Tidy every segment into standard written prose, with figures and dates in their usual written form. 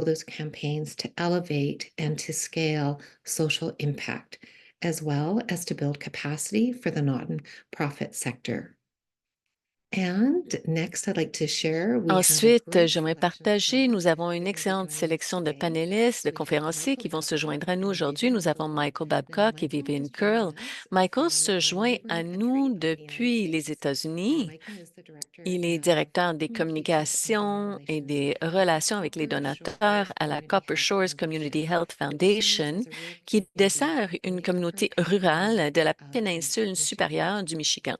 those campaigns to elevate and to scale social impact, as well as to build capacity for the nonprofit sector. And next, I'd like to share we have a Ensuite, great j'aimerais selection of partager, nous panelists avons une that will be excellente joining us sélection de today. panélistes, de We have conférenciers qui Michael vont se joindre à Babcock nous and aujourd'hui. Vivian Nous avons Curl. Michael Now, Babcock et Michael Vivian is Curl. joining us Michael from se our joint à neighboring nous country of the United depuis les States. États-Unis. Michael is the director Il est of directeur des communications and donor communications et relations des at the relations avec les Copper donateurs Shores à la Community Copper Health Shores Community Foundation, Health which serves Foundation, as a rural qui community dessert in une the Upper communauté rurale de Peninsula la of péninsule Michigan. supérieure du Michigan.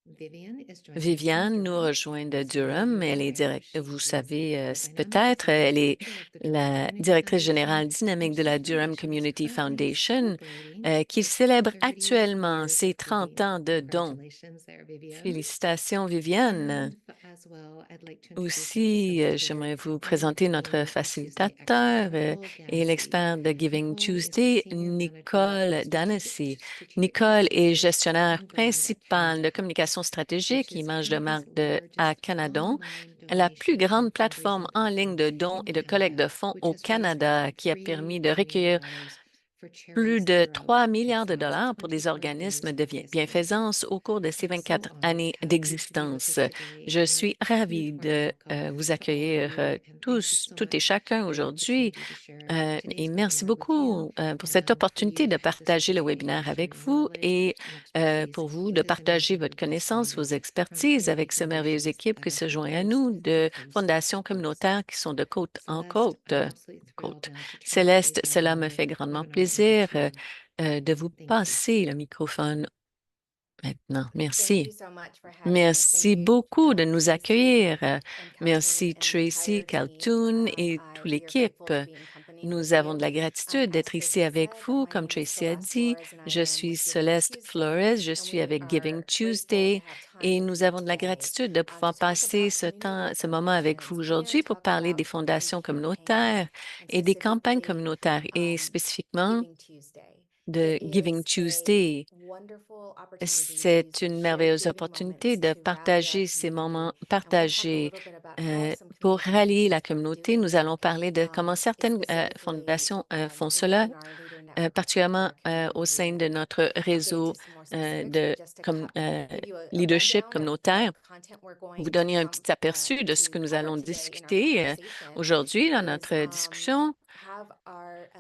Vivian is joining us from Viviane nous Durham. rejoint de Most of you Durham. Elle est know vous she is savez the dynamic peut-être, elle est executive of the Durham la Community directrice Foundation, générale and dynamique de la Durham Durham Foundation is Community currently Foundation, celebrating qui its célèbre 30 actuellement years ses of 30 giving. ans de dons. Congratulations there, Vivian. Félicitations, Viviane. And as well, I'd like to introduce our Aussi, facilitator, j'aimerais vous présenter wonderful notre Giving Tuesday expert, facilitateur Nicole et Danesi. l'expert de Giving Nicole is the Tuesday, Senior Manager of Nicole Danesi. Strategic Nicole est Communications gestionnaire and Brand at principal de Canada Health, communication stratégique, which is image de Canada's marque à largest Canadon, online la plus donation and grande plateforme fundraising en ligne platform de dons in et de collecte Canada, de fonds which au has raised more Canada, than qui a $3 permis de million recueillir for plus charities de throughout 3 its milliards de last dollars pour des 25 years organismes de of existence. bienfaisance au cours de ces I'm so 24 honored années to have you to be with d'existence. us today, Je and a suis huge ravie warm de welcome vous to all of accueillir you, and thank you tous, so toutes et much chacun for the aujourd'hui. opportunity to share Et today's merci webinar with you, beaucoup pour cette and for you opportunité de to have the partager le certificate webinaire to share avec your vous knowledge et and expertise pour vous de with this partager amazing votre group of connaissance, vos families from expertises community avec cette merveilleuse foundations équipe that qui are se from joint à coast nous to de coast fondations to coast. communautaires qui sont de côte en Celeste, côte. I'm absolutely thrilled côte. now to turn today's Céleste, cela me fait grandement webinar over plaisir to you. de vous Thank you. passer le microphone maintenant. Thank you Merci. so much for having us. Thank Merci you, beaucoup de nous Tracy accueillir. and Caltoon Merci and the Tracy, entire team. Caltoon et toute We are grateful l'équipe. to be in company with Nous avons de you. la gratitude As d'être ici Tracy avec said, vous. my Comme name is Tracy a Celeste dit, Flores and I je am suis with Giving Céleste Tuesday. Flores, je And suis we avec Giving are grateful to Tuesday have time et with nous you avons de la today gratitude de to pouvoir talk passer about community ce moment avec vous foundations and aujourd'hui pour talk parler des about fondations community campaigns communautaires and et des campagnes specifically communautaires et um, spécifiquement Giving Tuesday. de It Giving is a Tuesday. wonderful opportunity to use C'est these une shared merveilleuse giving opportunité moments de to rally our partager ces community. moments, And we're going to talk a partager little bit about how some pour community rallier la foundations are communauté. doing Nous that. allons parler de comment certaines Specifically, fondations font cela, within our leader network in particulièrement our au sein community. de notre I'll get réseau into some more specifics, de but just to give you a leadership rundown of what communautaire, content we're going vous donner un petit aperçu de ce to que nous cover allons today in our discuter conversation aujourd'hui dans is notre discussion. have our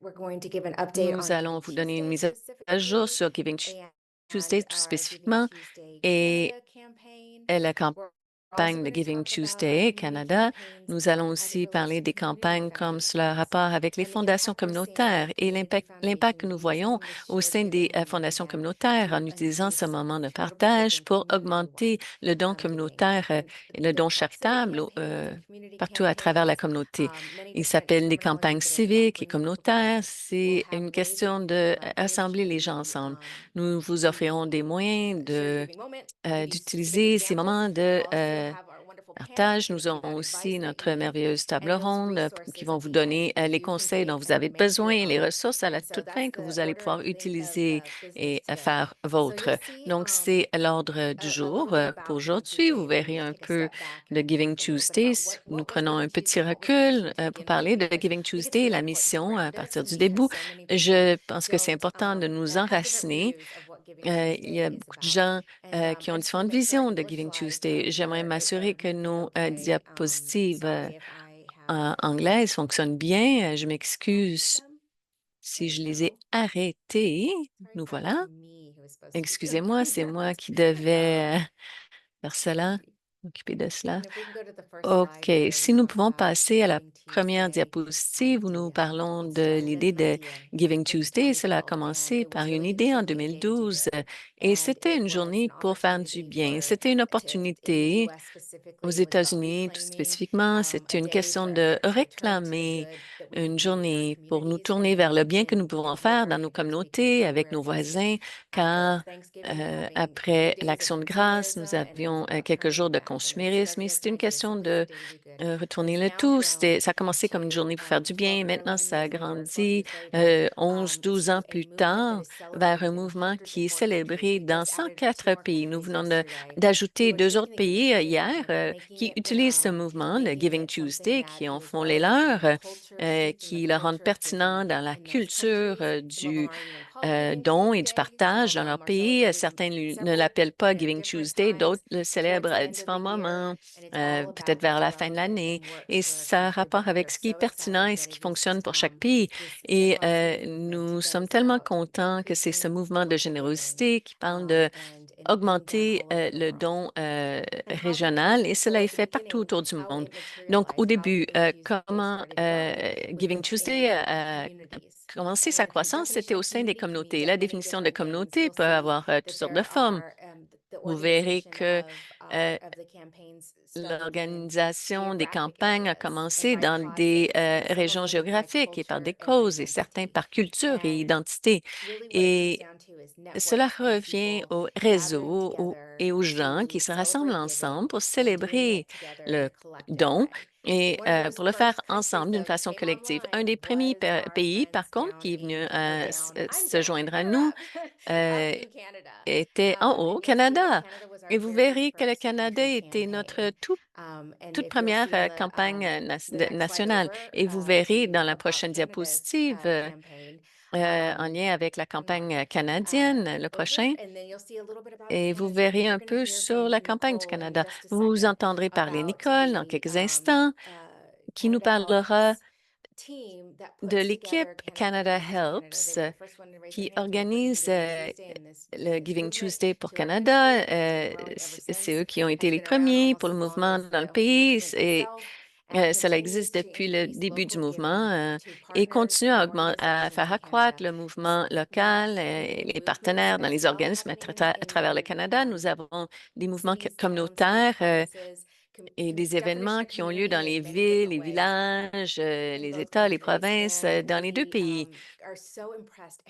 we're going to give an update Nous on allons Giving vous donner une Tuesday mise à jour specifically sur Giving and Tuesday tout our Giving spécifiquement Tuesday et Canada campaign. la We're also campagne de going to Giving talk about our Tuesday community Canada. campaigns Nous allons as it aussi relates parler to des community campagnes comme cela a foundations rapport avec les and the fondations impact we're seeing communautaires with et community l'impact que foundations nous voyons using this au shared sein des giving fondations momentum communautaires to en utilisant ce increase moment de charitable partage giving pour community-wide augmenter le don giving. communautaire And et le the don civic charitable campaigns and community partout à travers la campaigns, communauté. many Il different s'appelle les campagnes terminologies that are civiques et bringing people communautaires. together. We'll C'est have une ways of question de rassembler les gens rassembler ensemble. Nous vous the offrirons des moyens shared giving moment. I'll give you specific d'utiliser ces examples. moments We'll de also have our wonderful panelists partage. going to Nous give you aurons that aussi advice that notre you need merveilleuse and table those ronde qui resources vont at vous the end donner for les you to conseils dont take vous and avez make your besoin et les own. ressources à la And so toute fin that's que the vous allez order pouvoir of utiliser business et today. faire So you'll vôtre. see Donc, c'est l'ordre du a little jour bit pour about Giving aujourd'hui. Vous Tuesday, and then verrez we'll un take a peu step back de and Giving talk a little bit about Tuesday. Nous what was prenons Giving un petit Tuesday, what was Giving recul Tuesday to pour begin with, parler de because Giving I think it's Tuesday, really la important to mission à ground us partir du because début. so many people Je pense que c'est don't important de nous have different enraciner. views of what Giving Il y a Tuesday is beaucoup de about. gens And qui ont I just want différentes to make sure I visions pull de the Giving slides Tuesday. up J'aimerais if they're m'assurer que nos okay. diapositives Sorry if I have anglaises fonctionnent bien. Je lost m'excuse them. si There we je les ai go. arrêtées. Sorry, Nous that was voilà. me who was supposed to be Excusez-moi, doing c'est moi that. qui devais Um, faire let's cela, see. m'occuper de cela. And if we can go to the first OK. slide where we Si nous talk pouvons about passer à la Giving première Tuesday diapositive où nous idea. parlons It de started as l'idée an de idea Giving in Tuesday. Cela a 2012 and commencé it par was une really idée en truly a game 2012 changer. et And c'était it une was an journée pour faire du opportunity bien. for C'était une in the opportunité US aux specifically, it was about États-Unis tout reclaiming spécifiquement. a C'était une day question for de everyone to return to the réclamer good that une journée pour nous tourner vers le bien que nous pouvons faire dans nos communautés, avec nos voisins, car après l'Action de grâce, nous avions quelques jours de consumérisme et c'était une question de retourner le tout. Ça a commencé comme une journée pour faire du bien. Maintenant, ça a grandi 11, 12 ans plus tard vers un mouvement qui est célébré dans 104 pays. Nous venons d'ajouter 2 autres pays hier qui utilisent ce mouvement, le Giving Tuesday, qui en font les leurs, qui le rendent pertinent dans la culture du don et du partage dans leur pays. Certains ne l'appellent pas Giving Tuesday, d'autres le célèbrent à différents moments, peut-être vers la fin de l'année. Et ça a rapport avec ce qui est pertinent et ce qui fonctionne pour chaque pays. Et nous sommes tellement contents que c'est ce mouvement de générosité qui parle de augmenter le don régional et cela est fait partout autour du monde. Donc, au début, comment Giving Tuesday a commencé sa croissance, c'était au sein des communautés. La définition de communauté peut avoir toutes sortes de formes. Vous verrez que l'organisation des campagnes a commencé dans des régions géographiques et par des causes, et certains par culture et identité. Et cela revient au réseau et aux gens qui se rassemblent ensemble pour célébrer le don et pour le faire ensemble d'une façon collective. Un des premiers pays, par contre, qui est venu se joindre à nous, était en haut, au Canada. Et vous verrez que le Canada était notre toute première campagne nationale. Et vous verrez dans la prochaine diapositive, en lien avec la campagne canadienne, le prochain, et vous verrez un peu sur la campagne du Canada. Vous entendrez parler Nicole dans quelques instants, qui nous parlera de l'équipe Canada Helps, qui organise le Giving Tuesday pour Canada. C'est eux qui ont été les premiers pour le mouvement dans le pays. Cela existe depuis le début du mouvement et continue à faire accroître le mouvement local, les partenaires dans les organismes à travers le Canada. Nous avons des mouvements communautaires et des événements qui ont lieu dans les villes, les villages, les États, les provinces, dans les 2 pays.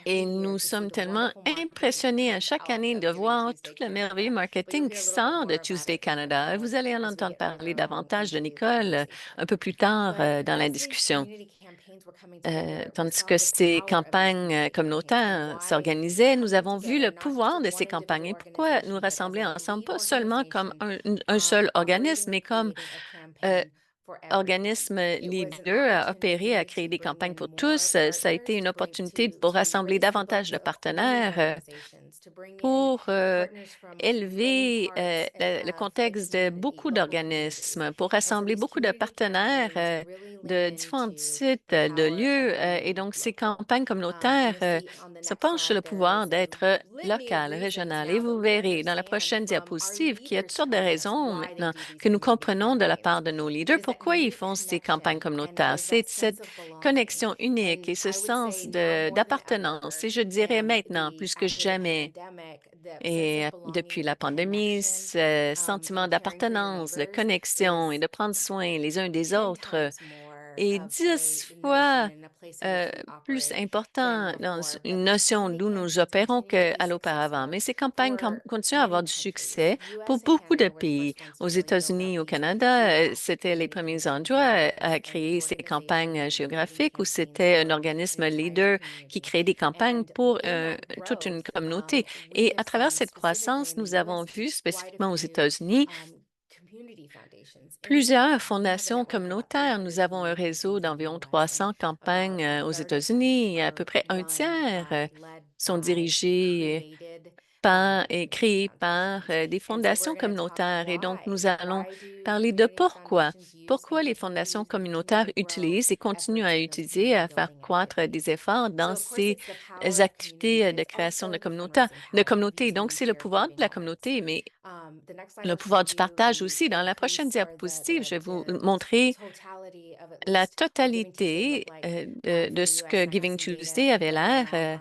Et nous sommes tellement impressionnés à chaque année de voir tout le merveilleux marketing qui sort de Tuesday Canada. Vous allez en entendre parler davantage de Nicole un peu plus tard dans la discussion. Tandis que ces campagnes communautaires s'organisaient, nous avons vu le pouvoir de ces campagnes et pourquoi nous rassembler ensemble, pas seulement comme un seul organisme, mais comme organisme leader à opérer, à créer des campagnes pour tous. Ça a été une opportunité pour rassembler davantage de partenaires pour élever le contexte de beaucoup d'organismes, pour rassembler beaucoup de partenaires de différents sites, de lieux. Et donc, ces campagnes communautaires se penchent sur le pouvoir d'être local, régional. Et vous verrez dans la prochaine diapositive qu'il y a toutes sortes de raisons maintenant que nous comprenons de la part de nos leaders pourquoi ils font ces campagnes communautaires. C'est cette connexion unique et ce sens d'appartenance. Et je dirais maintenant, plus que jamais, et depuis la pandémie, ce sentiment d'appartenance, de connexion et de prendre soin les uns des autres est 10 fois plus important dans une notion d'où nous opérons qu'à l'auparavant. Mais ces campagnes continuent à avoir du succès pour beaucoup de pays. Aux États-Unis, au Canada, c'était les premiers endroits à créer ces campagnes géographiques où c'était un organisme leader qui crée des campagnes pour toute une communauté. Et à travers cette croissance, nous avons vu spécifiquement aux États-Unis plusieurs fondations communautaires. Nous avons un réseau d'environ 300 campagnes aux États-Unis. À peu près un tiers sont dirigées par et créées par des fondations communautaires. Et donc, nous allons parler de pourquoi les fondations communautaires utilisent et continuent à utiliser, à faire croître des efforts dans ces activités de création de communautés. Donc, c'est le pouvoir de la communauté, mais le pouvoir du partage aussi. Dans la prochaine diapositive, je vais vous montrer la totalité de ce que Giving Tuesday avait l'air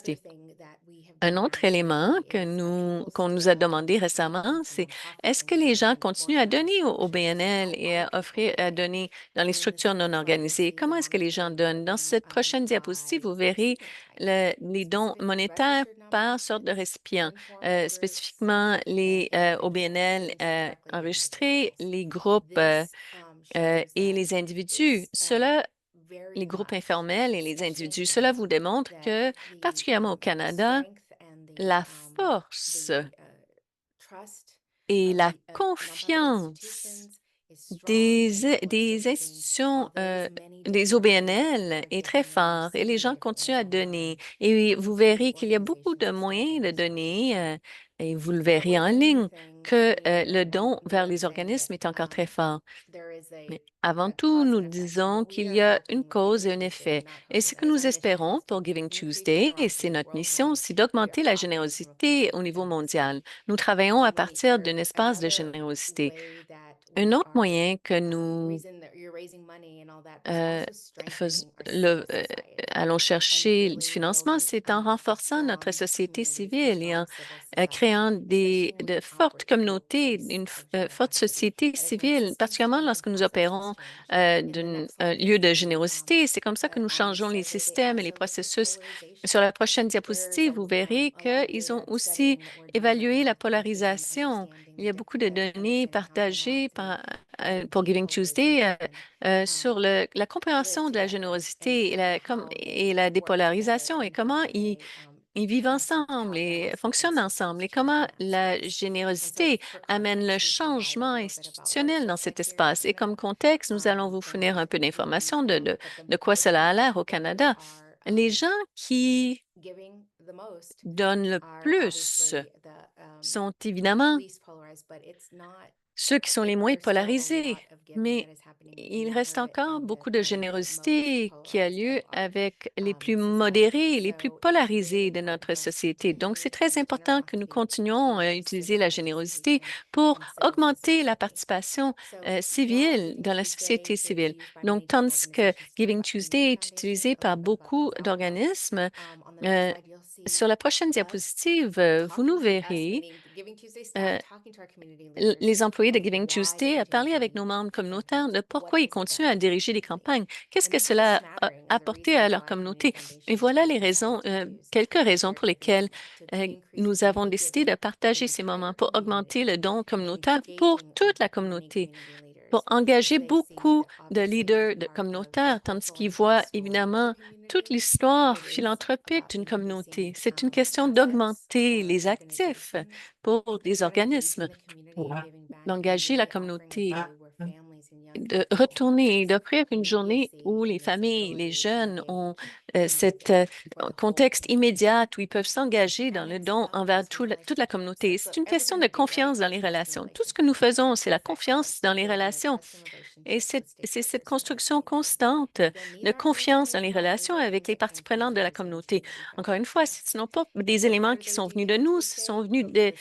diversité. Un autre élément qu'on nous a demandé récemment, c'est est-ce que les gens continuent à donner au BNL et à offrir, à donner dans les structures non organisées? Comment est-ce que les gens donnent? Dans cette prochaine diapositive, vous verrez les dons monétaires par sorte de récipient, spécifiquement les au BNL enregistrés, les groupes et les individus. Cela les groupes informels et les individus. Cela vous démontre que, particulièrement au Canada, la force et la confiance des institutions, des OBNL est très fort et les gens continuent à donner. Et vous verrez qu'il y a beaucoup de moyens de donner, et vous le verrez en ligne, que le don vers les organismes est encore très fort. Mais avant tout, nous disons qu'il y a une cause et un effet. Et ce que nous espérons pour Giving Tuesday, et c'est notre mission, c'est d'augmenter la générosité au niveau mondial. Nous travaillons à partir d'un espace de générosité. Un autre moyen que nous euh, allons chercher du financement, c'est en renforçant notre société civile et en créant de fortes communautés, forte société civile, particulièrement lorsque nous opérons d'un lieu de générosité. C'est comme ça que nous changeons les systèmes et les processus. Sur la prochaine diapositive, vous verrez qu'ils ont aussi évalué la polarisation. Il y a beaucoup de données partagées pour Giving Tuesday sur la compréhension de la générosité et la dépolarisation et comment ils vivent ensemble et fonctionnent ensemble et comment la générosité amène le changement institutionnel dans cet espace. Et comme contexte, nous allons vous fournir un peu d'informations de quoi cela a l'air au Canada. Les gens qui donnent le plus sont évidemment ceux qui sont les moins polarisés, mais il reste encore beaucoup de générosité qui a lieu avec les plus modérés et les plus polarisés de notre société. Donc, c'est très important que nous continuions à utiliser la générosité pour augmenter la participation civile dans la société civile. Donc, tandis que Giving Tuesday est utilisé par beaucoup d'organismes, euh, sur la prochaine diapositive, vous nous verrez les employés de Giving Tuesday à parler avec nos membres communautaires de pourquoi ils continuent à diriger des campagnes. Qu'est-ce que cela a apporté à leur communauté? Et voilà les raisons, quelques raisons pour lesquelles nous avons décidé de partager ces moments pour augmenter le don communautaire pour toute la communauté, pour engager beaucoup de leaders communautaires, tandis qu'ils voient évidemment toute l'histoire philanthropique d'une communauté. C'est une question d'augmenter les actifs pour des organismes, d'engager la communauté, de retourner et d'offrir une journée où les familles, les jeunes ont cet contexte immédiat où ils peuvent s'engager dans le don envers toute la communauté. C'est une question de confiance dans les relations. Tout ce que nous faisons, c'est la confiance dans les relations. Et c'est cette construction constante de confiance dans les relations avec les parties prenantes de la communauté. Encore une fois, ce ne sont pas des éléments qui sont venus de nous, ce sont venus de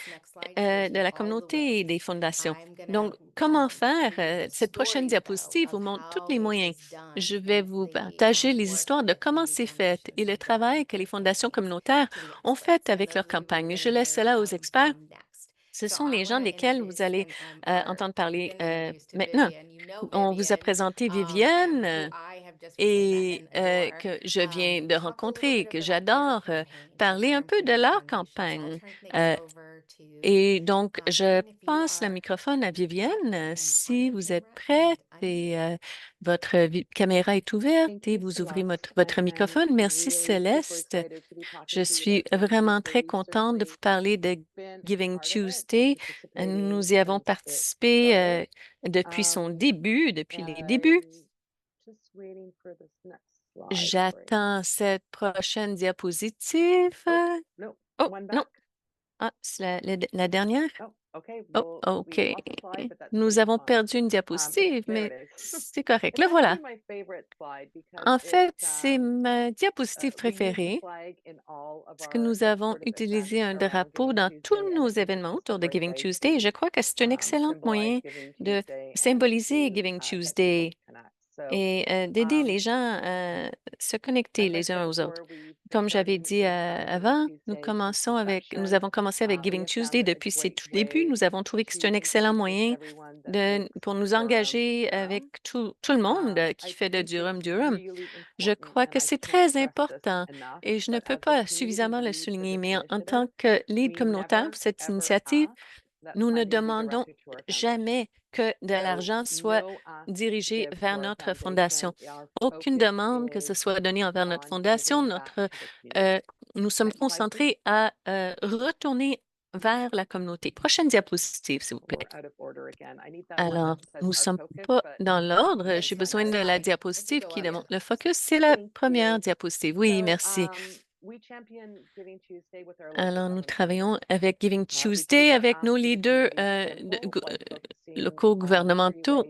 la communauté et des fondations. Donc, comment faire? Cette prochaine diapositive vous montre tous les moyens. Je vais vous partager les histoires de comment c'est fait et le travail que les fondations communautaires ont fait avec leur campagne. Je laisse cela aux experts. Ce sont les gens desquels vous allez entendre parler maintenant. On vous a présenté Vivienne et que je viens de rencontrer, que j'adore, parler un peu de leur campagne. Euh, et donc, je passe le microphone à Vivienne. Si vous êtes prête et votre caméra est ouverte et vous ouvrez votre microphone. Merci Céleste. Je suis vraiment très contente de vous parler de Giving Tuesday. Nous y avons participé depuis son début, depuis les débuts. J'attends cette prochaine diapositive. Oh, non. Ah, c'est la dernière? Oh, OK. Nous avons perdu une diapositive, mais c'est correct. Le voilà. En fait, c'est ma diapositive préférée parce que nous avons utilisé un drapeau dans tous nos événements autour de Giving Tuesday et je crois que c'est un excellent moyen de symboliser Giving Tuesday et d'aider les gens à se connecter les uns aux autres. Comme j'avais dit avant, nous avons commencé avec Giving Tuesday depuis ses tout débuts. Nous avons trouvé que c'est un excellent moyen pour nous engager avec tout le monde qui fait de Durham Durham. Je crois que c'est très important et je ne peux pas suffisamment le souligner, mais en tant que lead communautaire pour cette initiative, Nous ne demandons jamais que de l'argent soit dirigé vers notre fondation. Aucune demande que ce soit donnée envers notre fondation. Nous sommes concentrés à retourner vers la communauté. Prochaine diapositive, s'il vous plaît. Alors, nous ne sommes pas dans l'ordre. J'ai besoin de la diapositive qui démontre le focus. C'est la première diapositive. Oui, merci. Alors, nous travaillons avec Giving Tuesday, avec nos leaders locaux gouvernementaux.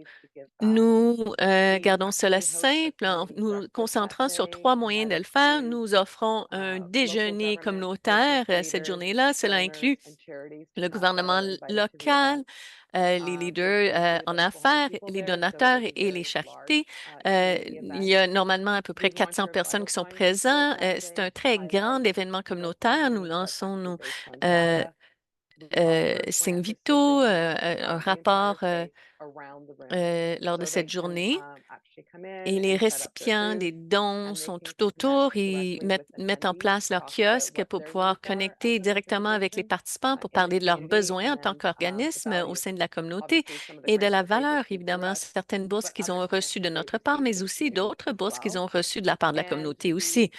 Nous gardons cela simple en nous concentrant sur 3 moyens de le faire. Nous offrons un déjeuner communautaire cette journée-là. Cela inclut le gouvernement local, les leaders en affaires, les donateurs et les charités. Il y a normalement à peu près 400 personnes qui sont présentes. C'est un très grand événement communautaire. Nous lançons nos signes vitaux, un rapport lors de cette journée. Et les récipients des dons sont tout autour. Ils mettent en place leur kiosque pour pouvoir connecter directement avec les participants pour parler de leurs besoins en tant qu'organisme au sein de la communauté et de la valeur, évidemment, certaines bourses qu'ils ont reçues de notre part, mais aussi d'autres bourses qu'ils ont reçues de la part de la communauté aussi.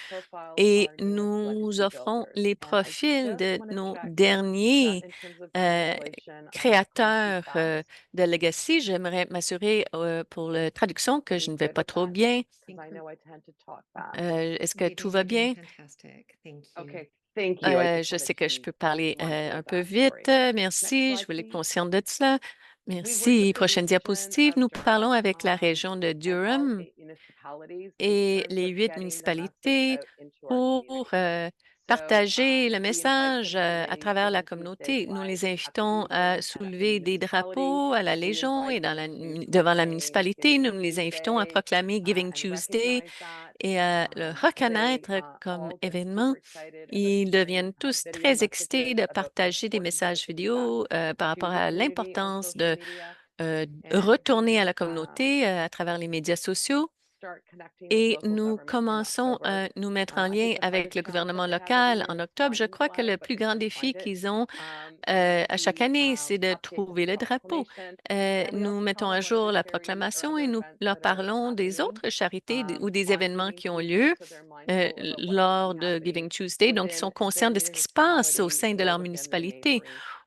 Et nous offrons les profils de nos derniers créateurs de Legacy. J'aimerais m'assurer pour la traduction que je ne vais pas trop bien. Est-ce que tout va bien? Fantastic. Thank you. Je sais que je peux parler un peu vite. Merci, je voulais être consciente de cela. Merci. Prochaine diapositive. Nous parlons avec la région de Durham et les 8 municipalités pour partager le message à travers la communauté. Nous les invitons à soulever des drapeaux à la Légion et devant la municipalité. Nous les invitons à proclamer Giving Tuesday et à le reconnaître comme événement. Ils deviennent tous très excités de partager des messages vidéo par rapport à l'importance de retourner à la communauté à travers les médias sociaux. Et nous commençons à nous mettre en lien avec le gouvernement local en octobre. Je crois que le plus grand défi qu'ils ont à chaque année, c'est de trouver le drapeau. Nous mettons à jour la proclamation et nous leur parlons des autres charités ou des événements qui ont lieu lors de Giving Tuesday. Donc, ils sont conscients de ce qui se passe au sein de leur municipalité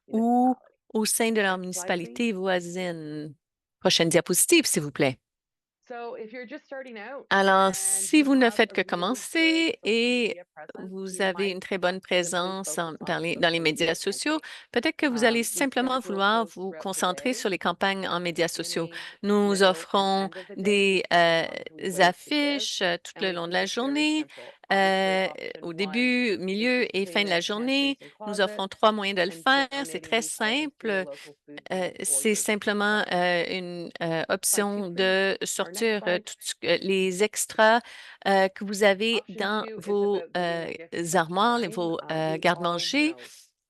ou au sein de leur municipalité voisine. Prochaine diapositive, s'il vous plaît. Alors, si vous ne faites que commencer et vous avez une très bonne présence dans les médias sociaux, peut-être que vous allez simplement vouloir vous concentrer sur les campagnes en médias sociaux. Nous offrons des affiches tout le long de la journée, au début, milieu et fin de la journée. Nous offrons 3 moyens de le faire. C'est très simple. C'est simplement une option de sortir les extras que vous avez dans vos armoires, vos garde-manger.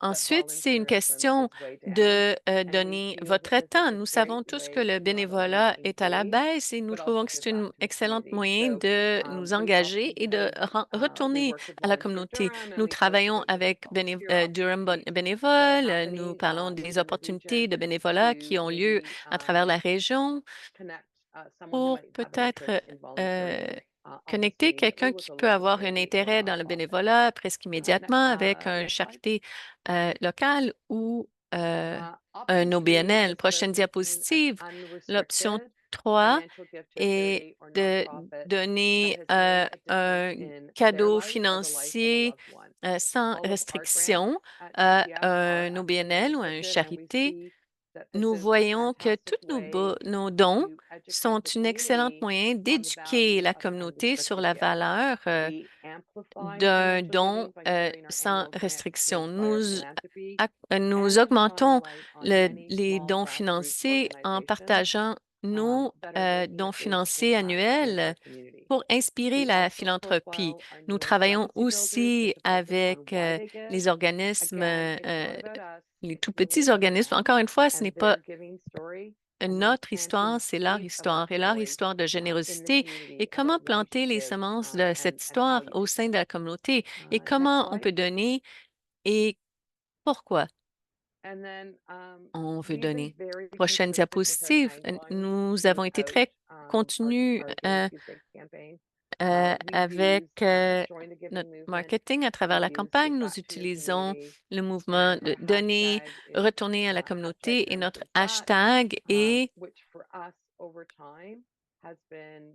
Ensuite, c'est une question de donner votre temps. Nous savons tous que le bénévolat est à la baisse et nous trouvons que c'est un excellent moyen de nous engager et de retourner à la communauté. Nous travaillons avec Durham Bénévole, nous parlons des opportunités de bénévolat qui ont lieu à travers la région pour peut-être connecter quelqu'un qui peut avoir un intérêt dans le bénévolat presque immédiatement avec un charité locale ou un OBNL. Prochaine diapositive, l'option 3 est de donner un cadeau financier sans restriction à un OBNL ou à une charité. Nous voyons que tous nos dons sont un excellent moyen d'éduquer la communauté sur la valeur d'un don sans restriction. Nous augmentons les dons financiers en partageant nos dons financiers annuels pour inspirer la philanthropie. Nous travaillons aussi avec les organismes, les tout petits organismes. Encore une fois, ce n'est pas notre histoire, c'est leur histoire et leur histoire de générosité et comment planter les semences de cette histoire au sein de la communauté et comment on peut donner et pourquoi. On veut donner. Prochaine diapositive. Nous avons été très contenus avec notre marketing à travers la campagne. Nous utilisons le mouvement de donner, retourner à la communauté et notre hashtag est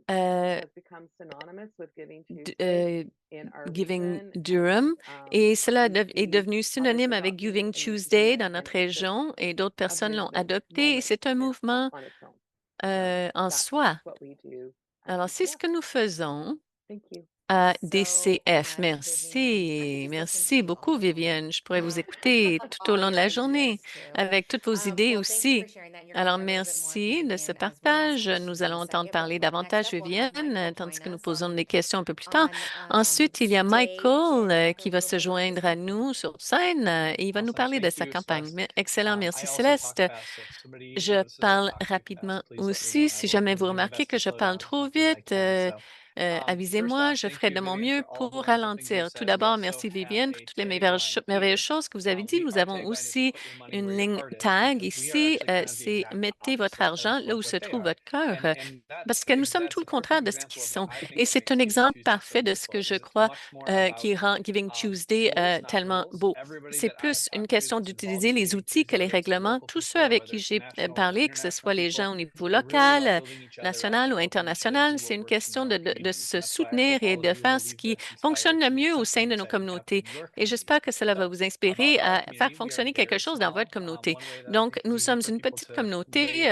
euh, Giving Durham et cela est devenu synonyme avec Giving Tuesday dans notre région et d'autres personnes l'ont adopté et c'est un mouvement en soi. Alors, c'est ce que nous faisons à DCF. Merci. Merci beaucoup, Viviane. Je pourrais vous écouter tout au long de la journée avec toutes vos idées aussi. Alors, merci de ce partage. Nous allons entendre parler davantage, Viviane, tandis que nous posons des questions un peu plus tard. Ensuite, il y a Michael qui va se joindre à nous sur scène et il va nous Awesome. parler de Thank sa you, campagne. Celeste. Excellent, I merci also talk Céleste. fast, so if somebody Je notices that I parle talk too rapidement fast, please let me know. aussi. I Si will jamais vous do my remarquez best que to je slow parle down as trop much as I vite, can. So, first avisez-moi, off, je thank ferai you, de mon Vivian, mieux for all the pour wonderful things you've ralentir. Tout said. We d'abord, also merci have Viviane pour a toutes les tagline merveilleuses here. choses que vous avez dit. Nous Our avons tagline is aussi "Put your money where une your ligne heart is," tag because we are ici. actually kind of the C'est exact mettez votre opposite argent of là où se what they trouve are. votre cœur. And Parce that's que nous sommes tout that's le a perfect contraire de ce example qu'ils of sont. what I think Et what c'est makes un Giving exemple Tuesday so parfait de ce que useful. je Is it's crois much more about qui rend Giving Tuesday tools, not tellement rules. beau. Everybody C'est that I've plus une talked to question that's involved d'utiliser with les Giving outils que Tuesday, les whether it's the règlements. local Tous ceux people or avec whether qui it's j'ai national or parlé, que ce soit international les people, gens au niveau we're really about local, building each other up national and ou helping each other international, do c'est what une works in question our de communities. se That's why I soutenir hope et all of de you faire will ce leave qui this fonctionne inspired le to make mieux au sein something de nos exciting happen communautés. in your Et community. j'espère que cela va So, vous inspirer about our à faire community, we are fonctionner quelque very chose dans small. votre communauté. One way that I Donc, think is nous easy sommes for une people petite really communauté.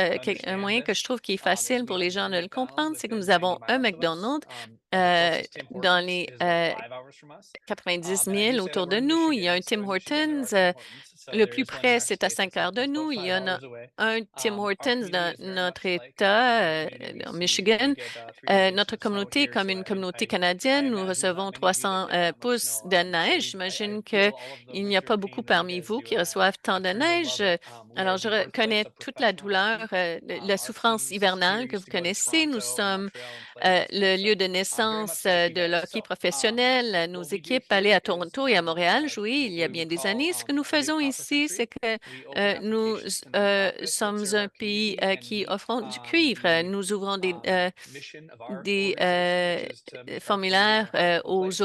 Un understand moyen que this je trouve qui est is facile we pour les have gens de one le McDonald's comprendre, c'est que within nous 90 avons un miles of us. McDonald's The euh, closest Tim dans Hortons les is like 5 hours from us. 90 And I do 000 say that autour we're de in nous. Il y a Michigan, un so Tim in Michigan there Hortons. are Tim Hortons. So Le there plus is one in près, our c'est à state 5 that's heures de about nous. Il y en 5 hours a away. un Tim Our Hortons community dans is very notre much like our État, community we en see. We Michigan. get 3 to 8 inches Notre of snow communauté est here, comme so une communauté I canadienne. Nous imagine there's not recevons many of you that 300 get that much pouces snow. de So neige. I J'imagine qu'il feel all of the n'y a winter pas beaucoup pain that you parmi guys vous do, qui and reçoivent tant I de truly neige. love it. We are Alors, je the birthplace reconnais of toute la professional douleur, hockey. la Our souffrance teams here hivernale que used vous to go to connaissez. Nous Toronto and sommes Montreal and play against them. le So lieu de I'm very naissance much like you de guys. l'hockey So professionnel. Nos what we do équipes allaient here à is Toronto et à Montréal jouer il y a what we bien would des call années. Ce que nous a big faisons copper ici, country. c'est que We open nous applications to nonprofits that sommes serve un our pays community and qui meet offrons du cuivre. the Nous ouvrons mission of our des organization, which is to make our community a formulaires more habitable aux place.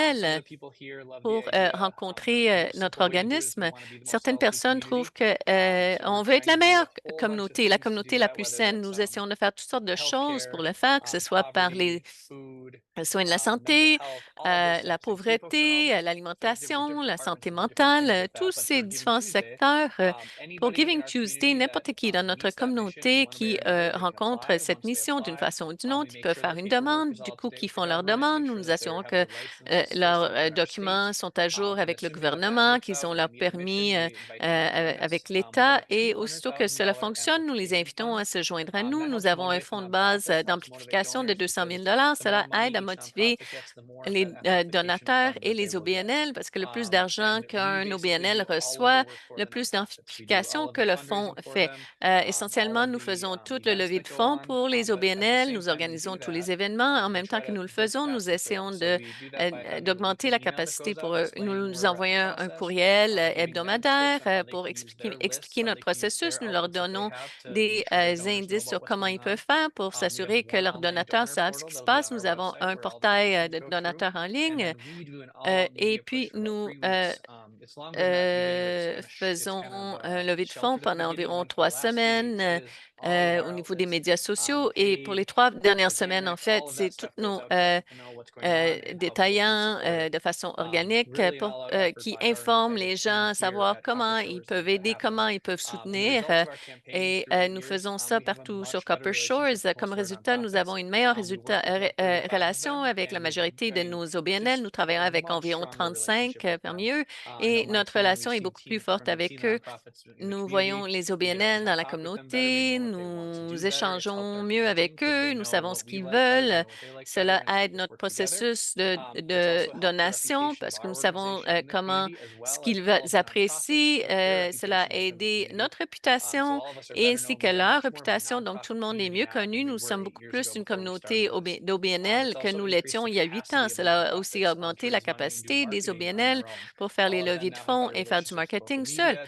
Some of OBNL the people here love the pour idea. rencontrer The most notre simple way to do it is we organisme. want to be the most Certaines healthy personnes trouvent community. que So we're on veut être trying la to do a meilleure whole bunch of communauté, la things to do communauté la that, plus whether saine. that's Nous essayons de faire toutes sortes de choses pour healthcare, le faire, que ce soit par les poverty, food, soins de la mental santé, health, all of those la types of things. So we focus on all pauvreté, these different l'alimentation, la santé departments and different mentale, things with that. tous But ces for Giving différents Tuesday, secteurs. Pour anybody in Giving our Tuesday, community that n'importe qui dans notre meets that mission in communauté one way qui or another, they can rencontre apply. cette Once they mission d'une apply, façon ou d'une autre, we ils make peuvent sure faire their une paperwork demande. is Du all up coup, to date qui with the font leur government, demande, make nous sure nous that they assurons have que their licenses still leurs state in our state. documents sont à jour And avec as le soon as we have that gouvernement, worked qu'ils out, ont we leur meet our mission. permis We invite new applicants. avec We have l'État. a Et aussitôt que cela $200,000 fonctionne, nous les application invitons fund. à se joindre à nous. That Nous helps avons un motivate the fonds de base nonprofits, helps motivate d'amplification de donors 200 because 000 the more Cela aide à money each motiver nonprofit gets, the more of les that amplification donateurs fund et that they les will get. OBNL, parce que le plus d'argent And we qu'un basically OBNL do all of the reçoit, work for le the plus nonprofits. We do all d'amplification of que the le fonds fundraising for fait. them, all Essentiellement, of nous the faisons tout le events lever that de go fonds on. pour les But at the OBNL. same Nous time we do organisons tous les that, événements en we même temps try que to nous le work faisons. Nous faster for them. essayons So we do that by having a d'augmenter la weekly email that capacité goes out pour explaining nous where we're at in the envoyer un process, courriel giving them hebdomadaire tips on how they pour can use their lists, expliquer how notre they can use processus. their Nous leur outlets that they donnons have to des make sure their donors know indices about sur what's comment going ils peuvent on. faire pour We have s'assurer que one leurs online donateurs donor savent ce portal qui se that'll be passe. on our Nous avons website un where all the portail donations de go through. donateurs en And ligne then we do an all-out et media push puis for about nous 3 weeks. It's longer than that, Vivian, but it's kind of faisons un lever de fonds sheltered at the pendant beginning. environ Then for the 3 last 3 weeks, it semaines is all of au our niveau des outlets, médias sociaux. Et pour les paid, 3 dernières semaines, en organic, fait, all of that c'est tous stuff goes nos out to let people know what's going on and how people can détaillants support it. de façon organique Really an pour, all-out effort qui by our informent entire les team gens à here savoir at Copper comment ils Shores to peuvent make that aider, happen. comment ils peuvent And the soutenir. results of our campaigns Et through the nous years, faisons ça we have a partout sur much better Copper Shores. relationship with Comme most of our résultat, nous avons nonprofits. une meilleure We work with about 35 of relation them, avec la and we've been majorité de getting nos OBNL. just Nous travaillons a avec much environ stronger 35 relationship with them. parmi eux I know et my notre team, relation we've est seen beaucoup plus team forte from, we've avec seen eux. nonprofits in the Nous voyons community. les We get a OBNL dans la talk with them better. We communauté, know what they want to nous échangeons mieux avec eux, nous savons ce qu'ils veulent. Cela aide notre processus de donation parce que nous savons comment ce qu'ils apprécient. Cela a aidé notre réputation ainsi que leur réputation. Donc, tout le monde est mieux connu. Nous sommes beaucoup plus une communauté d'OBNL que nous l'étions il y a 8 ans. Cela a aussi augmenté la capacité des OBNL pour faire les levées de fonds et faire du marketing seuls.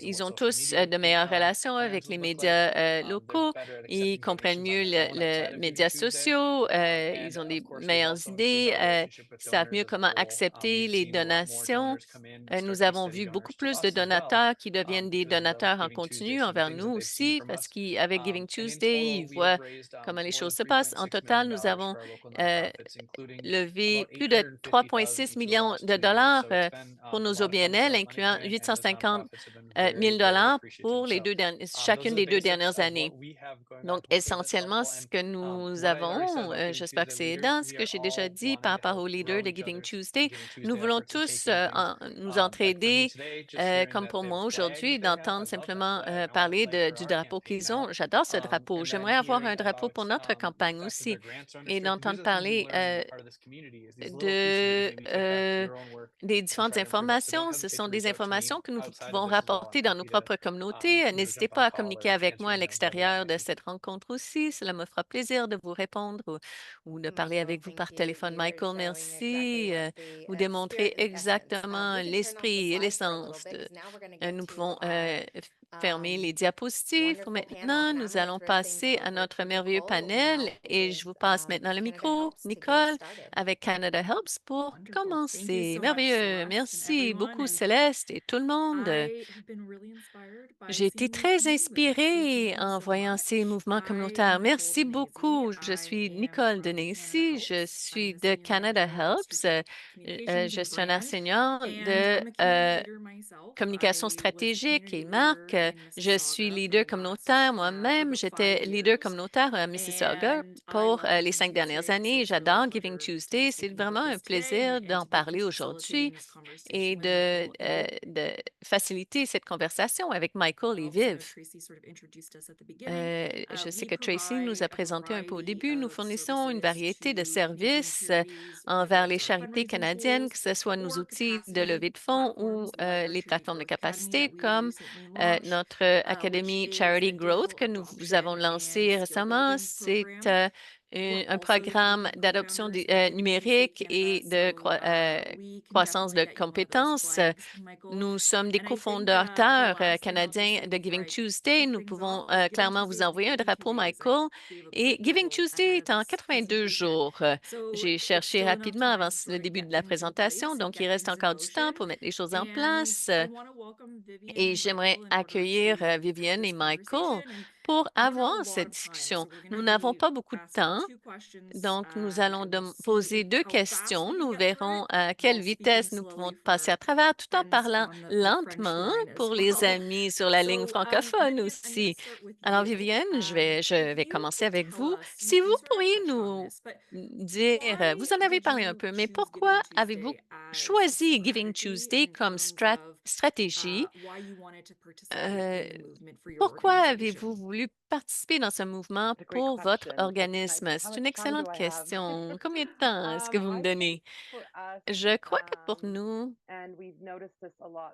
Ils ont tous de meilleures relations avec les médias locaux. Ils comprennent mieux les médias sociaux. Ils ont des meilleures idées. Ils savent mieux comment accepter les donations. Nous avons vu beaucoup plus de donateurs qui deviennent des donateurs en continu envers nous aussi parce qu'avec Giving Tuesday, ils voient comment les choses se passent. En total, nous avons euh, levé plus de 3,6 millions de dollars pour nos OBNL, incluant 850 000 dollars pour chacune des 2 dernières années. Donc, essentiellement, ce que nous avons, j'espère que c'est dans ce que j'ai déjà dit par rapport aux leaders de Giving Tuesday, nous voulons tous nous entraider, comme pour moi aujourd'hui, d'entendre simplement parler du drapeau qu'ils ont. J'adore ce drapeau. J'aimerais avoir un drapeau pour notre campagne aussi et d'entendre parler des différentes informations. Ce sont des informations que nous pouvons rapporter dans nos propres communautés. N'hésitez pas à communiquer avec moi à l'extérieur de cette rencontre aussi. Cela me fera plaisir de vous répondre ou de parler avec vous par téléphone. Michael, merci. Vous démontrez exactement l'esprit et l'essence nous pouvons fermer les diapositives. Maintenant, nous allons passer à notre merveilleux panel et je vous passe maintenant le micro, Nicole, avec Canada Helps pour commencer. Merveilleux. Merci beaucoup, Céleste et tout le monde. J'ai été très inspirée en voyant ces mouvements communautaires. Merci beaucoup. Je suis Nicole Denacy. Je suis de Canada Helps. Je suis un enseignant de communication stratégique et marque. Je suis leader communautaire moi-même. J'étais leader communautaire à Mississauga pour les 5 dernières années. J'adore Giving Tuesday. C'est vraiment un plaisir d'en parler aujourd'hui et de faciliter cette conversation avec Michael et Viv. Je sais que Tracy nous a présenté un peu au début. Nous fournissons une variété de services envers les charités canadiennes, que ce soit nos outils de levée de fonds ou les plateformes de capacité, comme notre Académie Charity Growth que nous avons lancé récemment. C'est un programme d'adoption numérique et de croissance de compétences. Nous sommes des cofondateurs canadiens de Giving Tuesday. Nous pouvons clairement vous envoyer un drapeau, Michael. Et Giving Tuesday est en 82 jours. J'ai cherché rapidement avant le début de la présentation, donc il reste encore du temps pour mettre les choses en place. Et j'aimerais accueillir Vivienne et Michael pour avoir cette discussion. Nous n'avons pas beaucoup de temps. Donc, nous allons poser 2 questions. Nous verrons à quelle vitesse nous pouvons passer à travers tout en parlant lentement pour les amis sur la ligne francophone aussi. Alors, Vivienne, je vais commencer avec vous. Si vous pourriez nous dire, vous en avez parlé un peu, mais pourquoi avez-vous choisi Giving Tuesday comme stratégie? Pourquoi avez-vous voulu participer dans ce mouvement pour votre organisme? C'est une excellente question. Combien de temps est-ce que vous me donnez? Je crois que pour nous,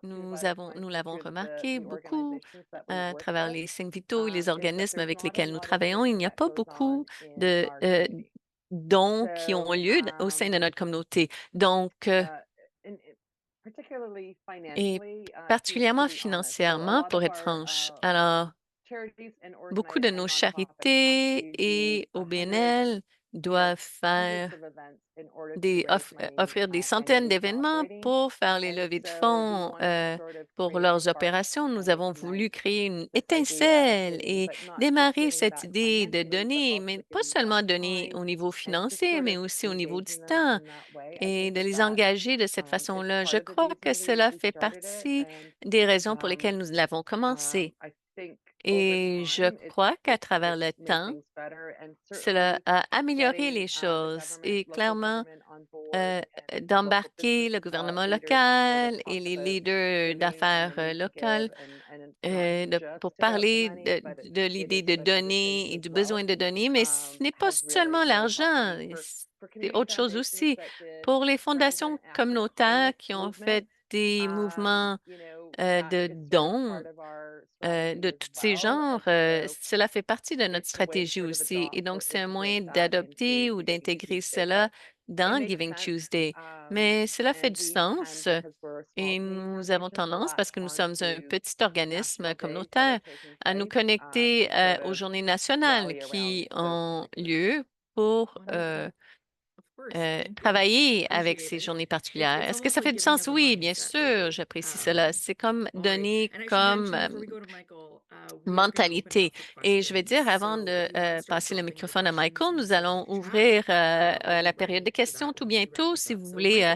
nous l'avons remarqué beaucoup à travers les signes vitaux et les organismes avec lesquels nous travaillons. Il n'y a pas beaucoup de dons qui ont lieu au sein de notre communauté. Donc, et particulièrement financièrement, pour être franche. Alors, beaucoup de nos charités et OBNL doivent offrir des centaines d'événements pour faire les levées de fonds pour leurs opérations. Nous avons voulu créer une étincelle et démarrer cette idée de donner, mais pas seulement donner au niveau financier, mais aussi au niveau du temps et de les engager de cette façon-là. Je crois que cela fait partie des raisons pour lesquelles nous l'avons commencé. Et je crois qu'à travers le temps, cela a amélioré les choses et clairement d'embarquer le gouvernement local et les leaders d'affaires locales pour parler de l'idée de données et du besoin de données, mais ce n'est pas seulement l'argent, c'est autre chose aussi. Pour les fondations communautaires qui ont fait des mouvements de dons de tous ces genres, cela fait partie de notre stratégie aussi. Et donc, c'est un moyen d'adopter ou d'intégrer cela dans Giving Tuesday. Mais cela fait du sens et nous avons tendance, parce que nous sommes un petit organisme communautaire, à nous connecter aux journées nationales qui ont lieu pour travailler avec ces journées particulières. Est-ce que ça fait du sens? Oui, bien sûr, j'apprécie cela. C'est comme donner comme mentalité. Et je vais dire, avant de passer le microphone à Michael, nous allons ouvrir la période de questions tout bientôt. Si vous voulez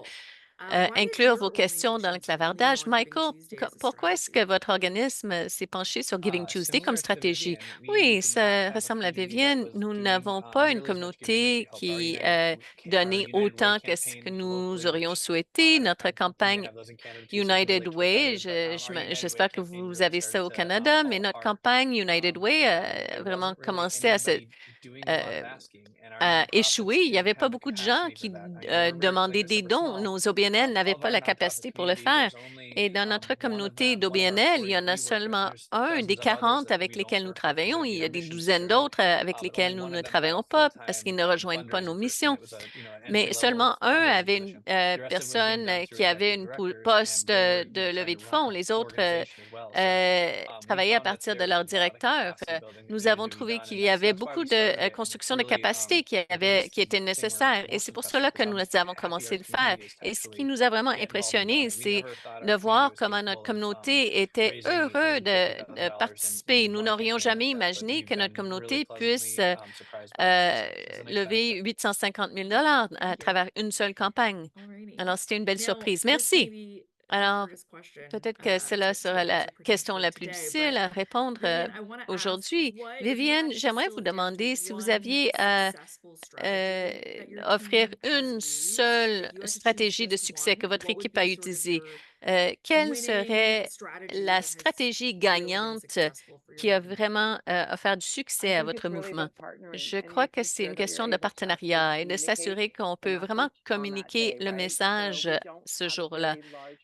inclure vos questions dans le clavardage. Michael, pourquoi est-ce que votre organisme s'est penché sur Giving Tuesday comme Similar to stratégie? Vivian, Oui, we do not ça have a ressemble à community that Vivienne. was Nous doing n'avons pas une really as much giving as we communauté hoped. Our qui our donnait United Way autant que ce que campaign nous locally, aurions which souhaité. Notre you may campagne have those in Canada too, so you can United relate to it Way, better. But our United Way j'espère que campaign vous really avez started ça au to Canada, mais fall notre apart, campagne United Way and a there vraiment wasn't really commencé anybody doing a lot of euh, asking, and our à nonprofits échouer. Il n'y didn't avait pas have the beaucoup de gens capacity for qui that. I know we're very demandaient famous des that we're dons. small. Nos OBNL n'avaient Of pas our la nonprofit capacité pour le community, faire. there's only Et dans notre one of communauté them, one of our d'OBNL, il y 40 en a we work with. seulement There's un des dozens of others 40 that avec we don't lesquels nous serve because travaillons. they'd Il be y a our des mission douzaines statement. d'autres avec But only lesquels nous one ne of them had a travaillons pas parce qu'ils full-time ne rejoignent pas nos fundraising person. missions. It was a an Mais entry-level seulement un fundraising avait une position. The rest of it was being personne done through qui avait executive une directors, and poste they were de trying levée to de run fonds. an Les autres organization as well. So we travaillaient à found that partir de there was leur a lot of directeur. capacity building that Nous needed avons to be trouvé done, qu'il and y avait that's why beaucoup we de started it. And construction de really, capacité the biggest qui était thing we're nécessaire. Et most c'est pour impressed with cela is que how nous avons happy our commencé à le faire. community is to Et ce qui actually nous a vraiment get involved in impressionné, donor. We c'est never thought de our community voir was comment notre capable of communauté était raising heureux de $350,000 participer. in Nous one n'aurions campaign jamais like that, but imaginé we've que notre been really communauté puisse pleasantly surprised by that. So it's an exciting lever step. 850 000 à Thank you. travers une seule campagne. Alrighty. Alors, c'était une belle Now, surprise. this may Merci. be the Alors, hardest question, peut-être que cela sera la answer question potentially la plus today, difficile but à répondre Vivian, I want to ask aujourd'hui. what, if you Vivienne, had to j'aimerais vous distill it down to demander si vous one aviez à successful strategy that your offrir team has une used, seule if you had to choose stratégie de just succès que one, votre what would équipe a be sort of utilisée. your Quelle winning serait strategy la that has stratégie really been gagnante successful for your qui a movement? vraiment offert du succès à votre mouvement? Je crois que c'est une question de partenariat et de s'assurer qu'on peut vraiment communiquer le message ce jour-là.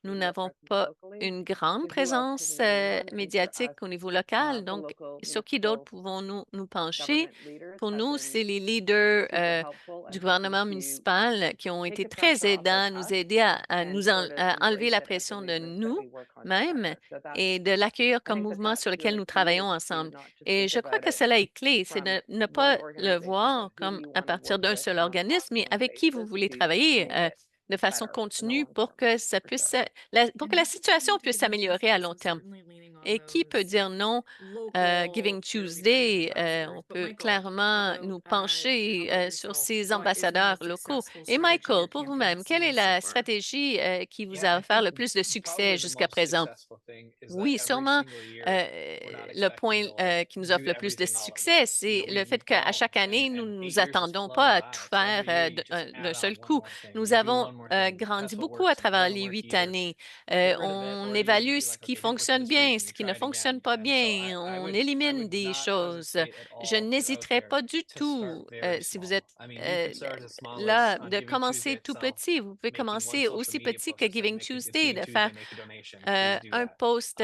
Nous n'avons pas une grande présence médiatique au niveau local, donc sur qui d'autres pouvons-nous nous pencher? Pour nous, c'est les leaders du gouvernement municipal qui ont été très aidants, nous aider à enlever la pression de nous-mêmes et de l'accueillir comme mouvement sur lequel nous travaillons ensemble. Et je crois que cela est clé, c'est de ne pas le voir comme à partir d'un seul organisme, mais avec qui vous voulez travailler de façon continue pour que ça puisse, pour que la situation puisse s'améliorer à long terme. Et qui peut dire non Giving Tuesday? On peut clairement nous pencher sur ces ambassadeurs locaux. Et Michael, pour vous-même, quelle est la stratégie qui vous Yeah, a I offert think le plus de succès probably the jusqu'à most présent? successful thing is that Oui, every sûrement. single year we're not Le expecting point to like qui nous offre do le plus de everything all at succès, once. c'est le We fait put qu'à out chaque année, nous ne 8 nous years has attendons flown pas à by. tout So faire every year you just d'un add seul on coup. one more thing. Nous You do avons one more thing. grandi Test what beaucoup à works. That travers doesn't les work 8 either. années. Get rid of it, On or you évalue be ce like, qui okay, this worked for fonctionne this reason. bien, You ce qui try ne it again. fonctionne pas And so bien. On I élimine would des not choses. hesitate at Je all, put out n'hésiterai there pas du to start tout, very si vous small. êtes I mean, you could start as small as là, on de Giving Tuesday commencer tout itself, petit. Vous pouvez making one commencer social aussi media petit post que that said, Giving make it, it's Tuesday, Giving de faire Tuesday, make a donation. Please do un that. post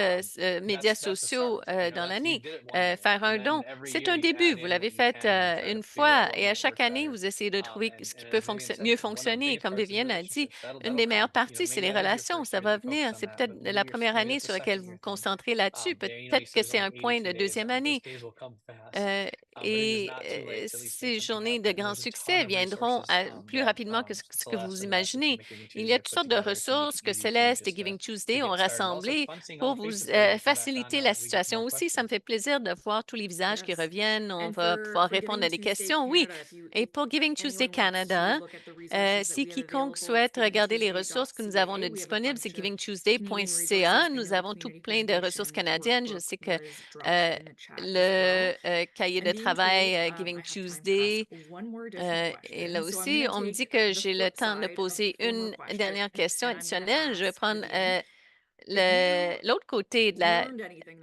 médias That's a sociaux start. dans That's you l'année, did it one year, faire un and then don. every C'est year un you début. add Vous in l'avez what you fait can, and you try to une figure out fois what et à might chaque work année, better. vous essayez de trouver ce qui And peut as Vivian said, mieux one of the fonctionner. biggest Comme parts is Vivienne a dit, relationships. That'll une des meilleures come. parties, c'est les Maybe that is your relations. first Ça year that va you focus venir. on C'est that, peut-être but la première maybe année that's a sur laquelle second vous year vous thing. concentrez là-dessus. Day, you know, he Peut-être que says c'est un only point 82 de days. deuxième Those année. days will come fast. But it is not too late to at least make Ces something journées de happen. And grand there's a ton succès of viendront resources plus that rapidement que ce que vous Celeste and the rest of the team imaginez. at Giving Il y a Tuesday toutes put sortes de together to make it ressources que easy for you Céleste et just Giving to Tuesday ont get started. Also, it's rassemblées fun seeing all pour the vous faces again. We come back on faciliter la as we get situation more aussi. Ça me questions. fait plaisir de voir tous les visages qui Yes. reviennent. On And va pouvoir for répondre Giving à des Tuesday questions. Oui. Canada, if Et pour Giving Tuesday anyone wants to Canada, look at the resources that si we have quiconque available, it's souhaite regarder les ressources que nous avons de givingtuesday.ca. We have a disponibles, c'est bunch of Canadian resources givingtuesday.ca. and Nous your avons tout Community plein de ressources Foundation canadiennes. Je workbook sais que was dropped euh, in the chat as well. le cahier de And being told, travail I Giving have time to Tuesday. ask one more additional Et là question. So I'm aussi, going to on me take dit que the j'ai le flip temps de side of poser four more une dernière questions, question and I'm going to additionnelle. Je vais ask prendre Vivian. l'autre côté de la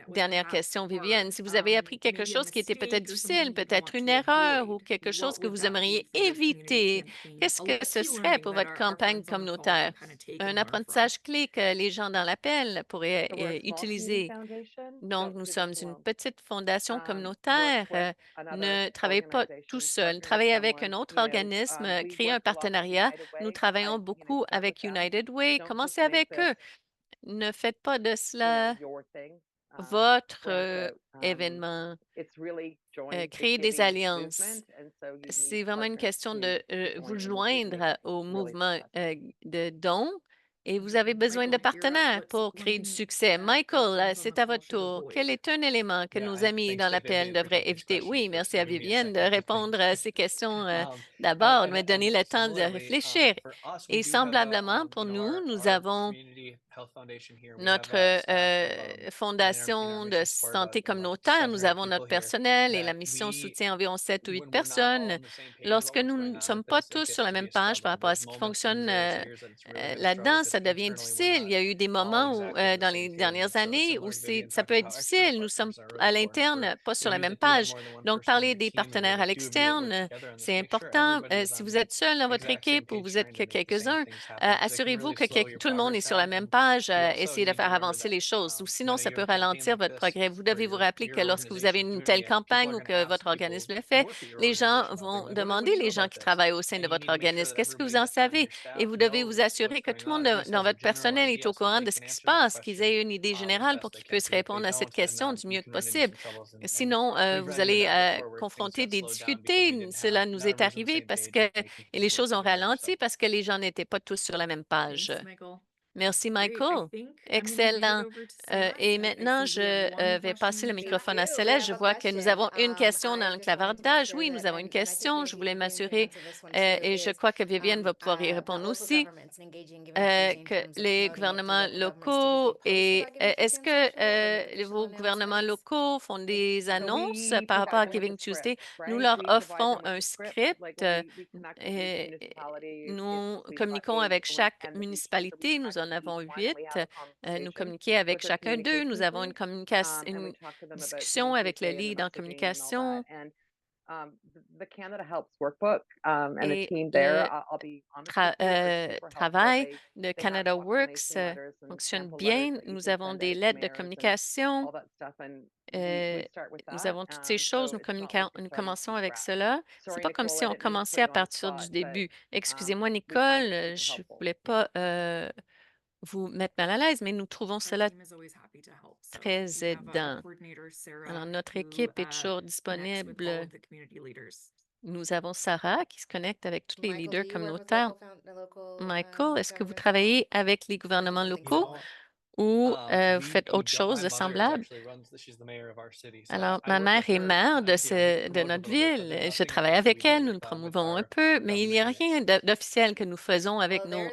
dernière question, Viviane, si vous avez appris quelque chose qui était peut-être difficile, peut-être une erreur ou quelque chose que vous aimeriez éviter, qu'est-ce que ce serait pour votre campagne communautaire? Un apprentissage clé que les gens dans l'appel pourraient utiliser. Donc, nous sommes une petite fondation communautaire. Ne travaillez pas tout seul. Travaillez avec un autre organisme, créez un partenariat. Nous travaillons beaucoup avec United Way. Commencez avec eux. Ne faites pas de cela votre événement. Créez des alliances. C'est vraiment une question de vous joindre au mouvement de dons et vous avez besoin de partenaires pour créer du succès. Michael, c'est à votre tour. Quel est un élément que nos amis dans l'appel devraient éviter? Oui, merci à Vivienne de répondre à ces questions d'abord, de me donner le temps de réfléchir. Et semblablement, pour nous, nous avons notre fondation de santé communautaire, nous avons notre personnel et la mission soutient environ 7 ou 8 personnes. Lorsque nous ne sommes pas tous sur la même page par rapport à ce qui fonctionne là-dedans, ça devient difficile. Il y a eu des moments où, dans les dernières années où ça peut être difficile. Nous sommes à l'interne pas sur la même page. Donc, parler des partenaires à l'externe, c'est important. Si vous êtes seul dans votre équipe ou vous êtes que quelques-uns, assurez-vous que tout le monde est sur la même page, essayez de faire avancer les choses. Ou sinon, ça peut ralentir votre progrès. Vous devez vous rappeler que lorsque vous avez une telle campagne ou que votre organisme le fait, les gens vont demander, les gens qui travaillent au sein de votre organisme, qu'est-ce que vous en savez? Et vous devez vous assurer que tout le monde dans votre personnel est au courant de ce qui se passe, qu'ils aient une idée générale pour qu'ils puissent répondre à cette question du mieux que possible. Sinon, vous allez confronter des difficultés. Cela nous est arrivé parce que et les choses ont ralenti parce que les gens n'étaient pas tous sur la même page. Merci, Michael. Excellent. Et maintenant, je vais passer le microphone à Céleste. Je vois que nous avons une question dans le clavardage. Oui, nous avons une question. Je voulais m'assurer, et je crois que Vivienne va pouvoir y répondre aussi, que les gouvernements locaux et est-ce que vos gouvernements locaux font des annonces par rapport à Giving Tuesday? Nous leur offrons un script. Et nous communiquons avec chaque municipalité. Nous en avons 8. Nous communiquons avec chacun d'eux. Nous avons une une discussion avec le lead en communication. Et le travail de Canada Works fonctionne bien. Nous avons des lettres de communication. Nous avons toutes ces choses. Nous commençons avec cela. C'est pas comme si on commençait à partir du début. Excusez-moi, Nicole, je voulais pas vous mettre mal à l'aise, mais nous trouvons cela très aidant. Alors, notre équipe est toujours disponible. Nous avons Sarah qui se connecte avec tous les leaders communautaires. Michael, est-ce que vous travaillez avec les gouvernements locaux ou vous faites autre chose de semblable? Alors, ma mère est maire de notre ville. Je travaille avec elle, nous nous promouvons un peu, mais il n'y a rien d'officiel que nous faisons avec nos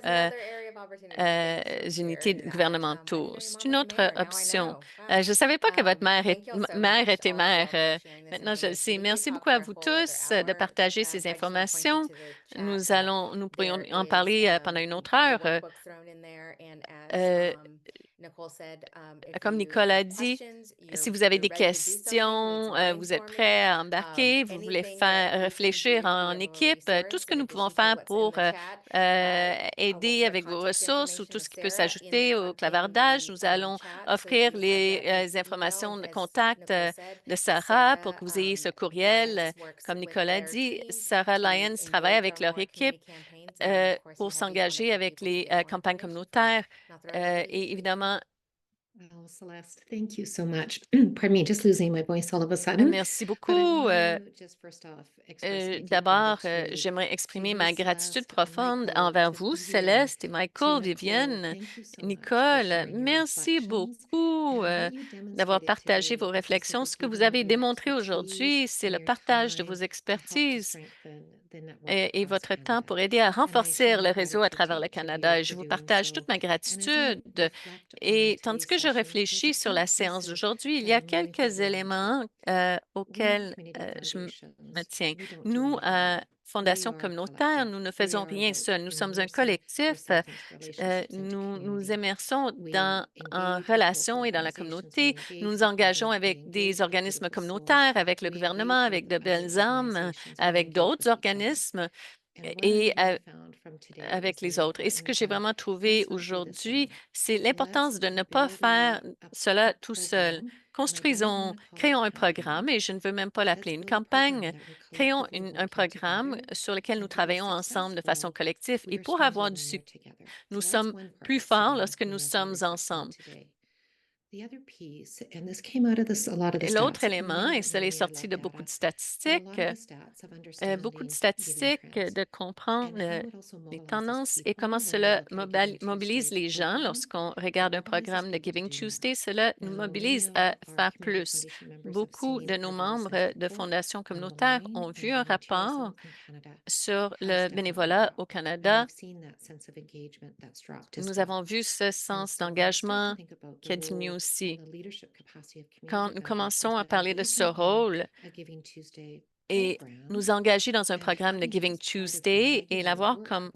unités gouvernementaux. C'est une autre option. Je ne savais pas que votre mère était maire. Maintenant, je le sais. Merci beaucoup à vous tous de partager ces informations. Nous pourrions en parler pendant une autre heure. Euh, Comme Nicole a dit, si vous avez des questions, vous êtes prêts à embarquer, vous voulez faire réfléchir en équipe, tout ce que nous pouvons faire pour aider avec vos ressources ou tout ce qui peut s'ajouter au clavardage, nous allons offrir les informations de contact de Sarah pour que vous ayez ce courriel. Comme Nicole a dit, Sarah Lyons travaille avec leur équipe pour s'engager avec les campagnes communautaires. Et évidemment, Well, Celeste, thank you so much. Pardon me, just losing my voice all of a sudden. merci But I beaucoup. wanna just first off express my deep D'abord, gratitude j'aimerais exprimer ma you, gratitude Celeste, profonde Michael, envers to vous, Vivian, Céleste et to Michael, Nicole. Vivienne, Thank you so much for Nicole. sharing your Merci reflections beaucoup and what you d'avoir demonstrated partagé vos today. This is réflexions. a Ce que vous giving of avez your démontré expertise aujourd'hui, c'est and le your partage de vos time to help to expertises strengthen the network et across votre temps Canada. pour aider à And I renforcer share le your réseau à travers le gratitude Canada. Et for je vous doing partage so. toute ma And as I gratitude. reflect on Et tandis today's que je je réfléchis sur la séance d'aujourd'hui, il y a quelques éléments auxquels je me tiens. Nous, à Fondation communautaire, nous ne faisons rien seul. Nous sommes un collectif. Nous nous immersons en relation et dans la communauté. Nous nous engageons avec des organismes communautaires, avec le gouvernement, avec de belles âmes, avec d'autres organismes et avec les autres. Et ce que j'ai vraiment trouvé aujourd'hui, c'est l'importance de ne pas faire cela tout seul. Construisons, créons un programme, et je ne veux même pas l'appeler une campagne. Créons un programme sur lequel nous travaillons ensemble de façon collective. Et pour avoir du succès, nous sommes plus forts lorsque nous sommes ensemble. Et l'autre élément, et cela est sorti de beaucoup de statistiques, de comprendre les tendances et comment cela mobilise les gens. Lorsqu'on regarde un programme de Giving Tuesday, cela nous mobilise à faire plus. Beaucoup de nos membres de fondations communautaires ont vu un rapport sur le bénévolat au Canada. Nous avons vu ce sens d'engagement qui a diminué aussi. Quand nous commençons à parler de ce rôle et nous engager dans un programme de Giving Tuesday et l'avoir comme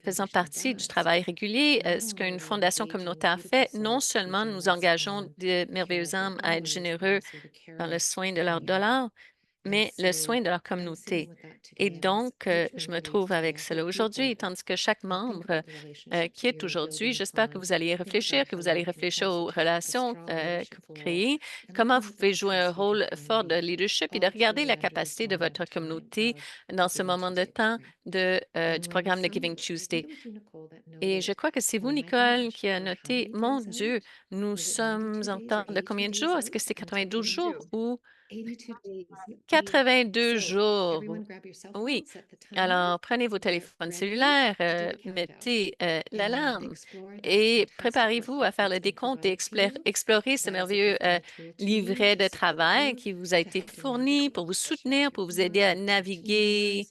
faisant partie du travail régulier, ce qu'une fondation communautaire fait, non seulement nous engageons de merveilleuses âmes à être généreux dans le soin de leurs dollars, mais le soin de leur communauté. Et donc, je me trouve avec cela aujourd'hui, tandis que chaque membre qui est aujourd'hui, j'espère que vous allez y réfléchir, que vous allez réfléchir aux relations que vous créez, comment vous pouvez jouer un rôle fort de leadership et de regarder la capacité de votre communauté dans ce moment de temps du programme de Giving Tuesday. Et je crois que c'est vous, Nicole, qui a noté, mon Dieu, nous sommes en temps de combien de jours? Est-ce que c'est 92 jours ou 82 jours? Oui. Alors, prenez vos téléphones cellulaires, mettez l'alarme et préparez-vous à faire le décompte et explorer ce merveilleux livret de travail qui vous a été fourni pour vous soutenir, pour vous aider à naviguer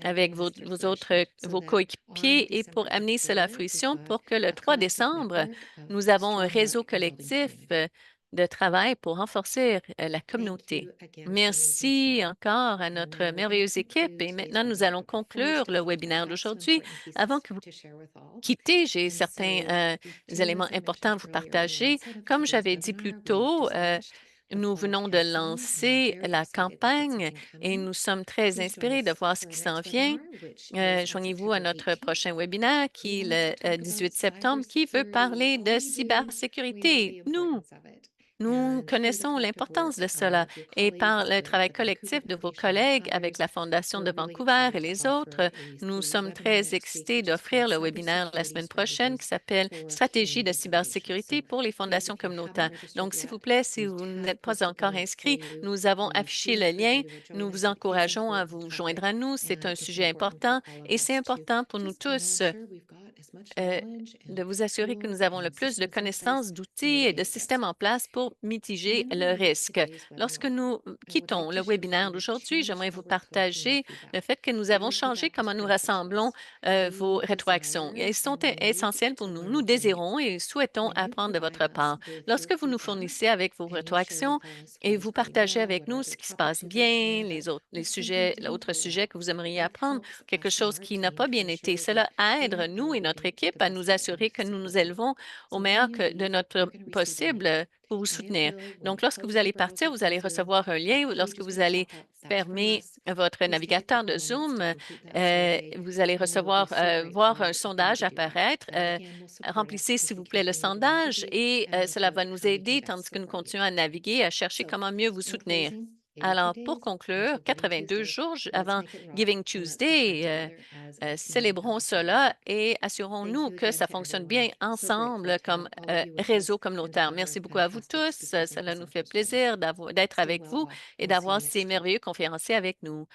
avec vos coéquipiers et pour amener cela à fruition pour que le 3 décembre, nous avons un réseau collectif de travail pour renforcer la communauté. Merci encore à notre merveilleuse équipe. Et maintenant, nous allons conclure le webinaire d'aujourd'hui. Avant que vous quittez, j'ai certains éléments importants à vous partager. Comme j'avais dit plus tôt, nous venons de lancer la campagne et nous sommes très inspirés de voir ce qui s'en vient. Joignez-vous à notre prochain webinaire qui est le 18 septembre, qui veut parler de cybersécurité. Nous connaissons l'importance de cela et par le travail collectif de vos collègues avec la Fondation de Vancouver et les autres, nous sommes très excités d'offrir le webinaire la semaine prochaine qui s'appelle Stratégie de cybersécurité pour les fondations communautaires. Donc, s'il vous plaît, si vous n'êtes pas encore inscrit, nous avons affiché le lien. Nous vous encourageons à vous joindre à nous. C'est un sujet important et c'est important pour nous tous de vous assurer que nous avons le plus de connaissances, d'outils et de systèmes en place pour mitiger le risque. Lorsque nous quittons le webinaire d'aujourd'hui, j'aimerais vous partager le fait que nous avons changé comment nous rassemblons vos rétroactions. Elles sont essentielles pour nous. Nous désirons et souhaitons apprendre de votre part. Lorsque vous nous fournissez avec vos rétroactions et vous partagez avec nous ce qui se passe bien, l'autre sujet que vous aimeriez apprendre, quelque chose qui n'a pas bien été, cela aide nous et notre équipe à nous assurer que nous nous élevons au meilleur de notre possible pour vous soutenir. Donc, lorsque vous allez partir, vous allez recevoir un lien. Lorsque vous allez fermer votre navigateur de Zoom, vous allez voir un sondage apparaître. Remplissez, s'il vous plaît, le sondage et cela va nous aider tandis que nous continuons à naviguer, à chercher comment mieux vous soutenir. Alors, pour conclure, 82 jours avant Giving Tuesday, célébrons cela et assurons-nous que ça fonctionne bien ensemble comme réseau communautaire. Merci beaucoup à vous tous. Cela nous fait plaisir d'être avec vous et d'avoir ces merveilleux conférenciers avec nous.